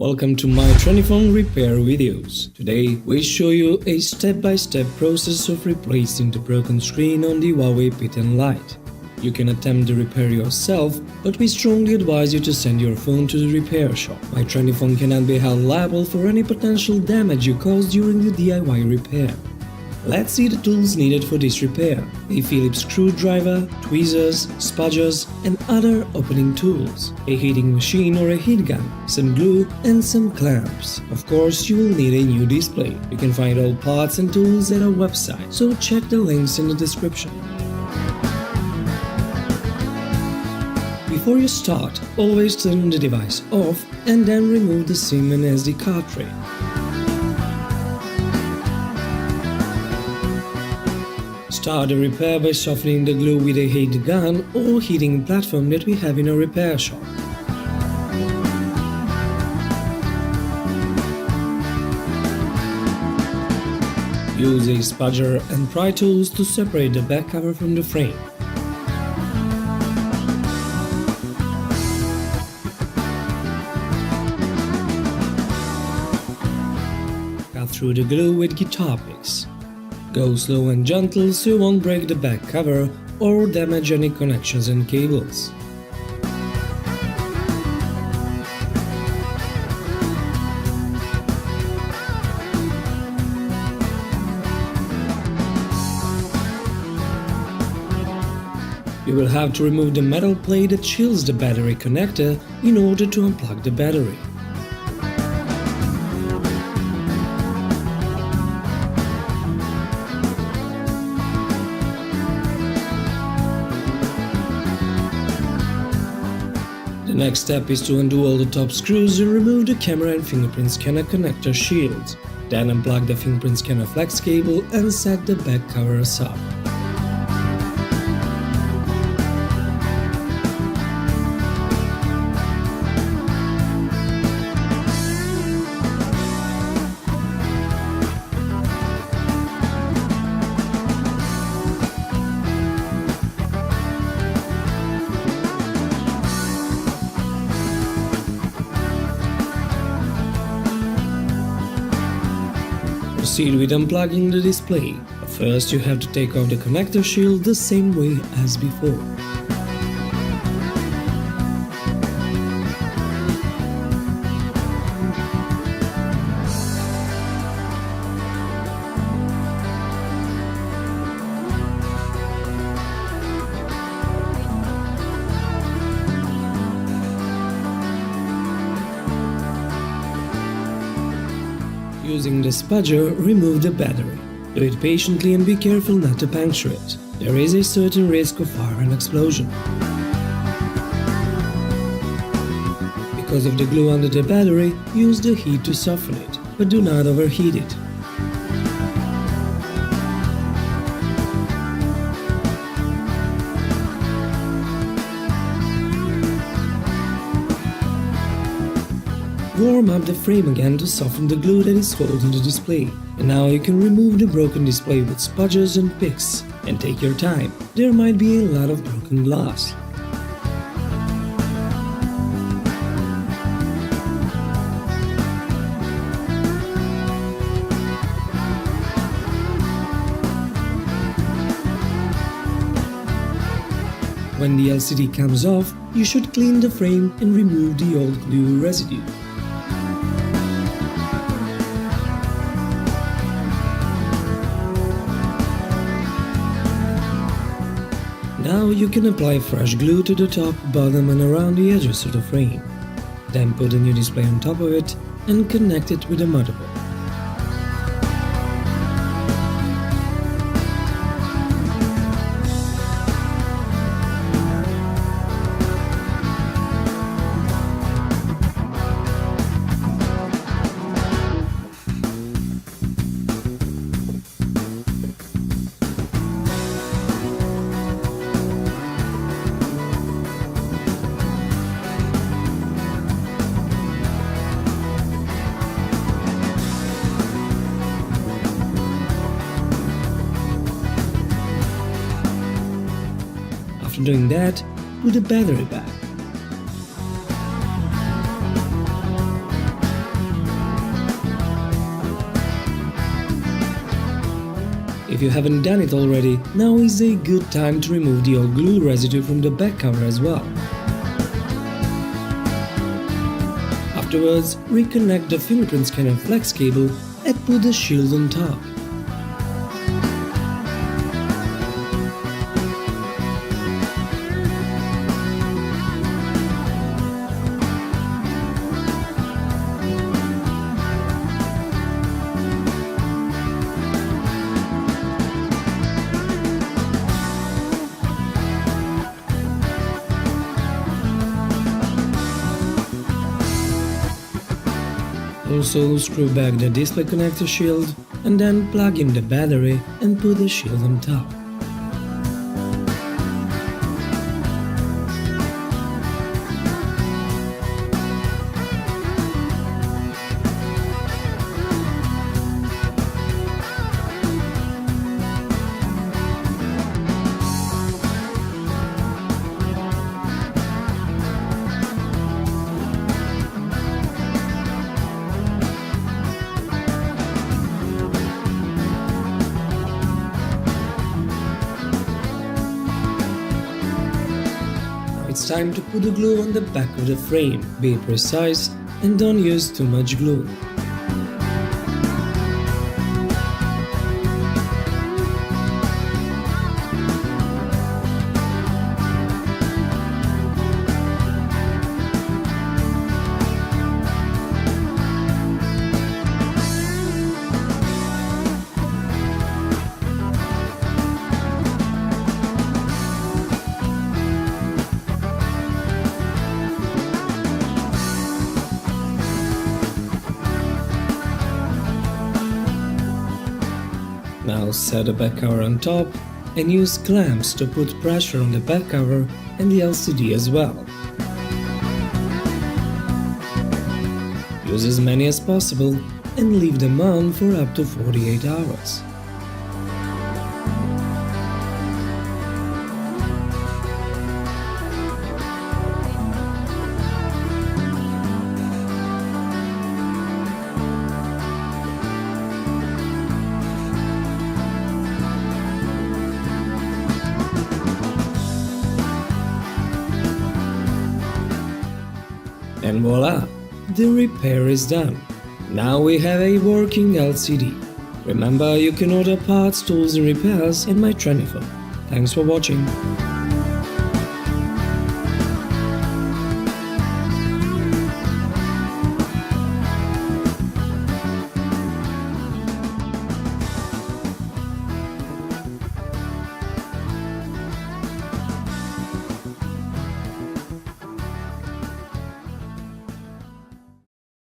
Welcome to MyTrendyPhone repair videos. Today we show you a step-by-step process of replacing the broken screen on the Huawei P10 lite. You can attempt the repair yourself, but we strongly advise you to send your phone to the repair shop. MyTrendyPhone cannot be held liable for any potential damage you cause during the DIY repair. Let's see the tools needed for this repair: a Phillips screwdriver, tweezers, spudgers and other opening tools, a heating machine or a heat gun, some glue and some clamps. Of course, you will need a new display. You can find all parts and tools at our website, so check the links in the description. Before you start, always turn the device off and then remove the SIM and SD card tray. Start the repair by softening the glue with a heat gun or heating platform that we have in our repair shop. Use a spudger and pry tools to separate the back cover from the frame. Cut through the glue with guitar picks. Go slow and gentle so you won't break the back cover or damage any connections and cables. You will have to remove the metal plate that shields the battery connector in order to unplug the battery. The next step is to undo all the top screws and remove the camera and fingerprint scanner connector shields. Then unplug the fingerprint scanner flex cable and set the back cover aside. Proceed with unplugging the display. First, you have to take off the connector shield the same way as before. Using the spudger, remove the battery. Do it patiently and be careful not to puncture it. There is a certain risk of fire and explosion. Because of the glue under the battery, use the heat to soften it, but do not overheat it. Warm up the frame again to soften the glue that is holding the display. And now you can remove the broken display with spudgers and picks. And take your time, there might be a lot of broken glass. When the LCD comes off, you should clean the frame and remove the old glue residue. Now you can apply fresh glue to the top, bottom and around the edges of the frame. Then put the new display on top of it and connect it with the motherboard. After doing that, put the battery back. If you haven't done it already, now is a good time to remove the old glue residue from the back cover as well. Afterwards, reconnect the fingerprint scanner flex cable and put the shield on top. Also, screw back the display connector shield and then plug in the battery and put the shield on top. It's time to put the glue on the back of the frame. Be precise and don't use too much glue. Now set the back cover on top and use clamps to put pressure on the back cover and the LCD as well. Use as many as possible and leave them on for up to 48 hours. And voila! The repair is done. Now we have a working LCD. Remember, you can order parts, tools and repairs in MyTrendyPhone. Thanks for watching.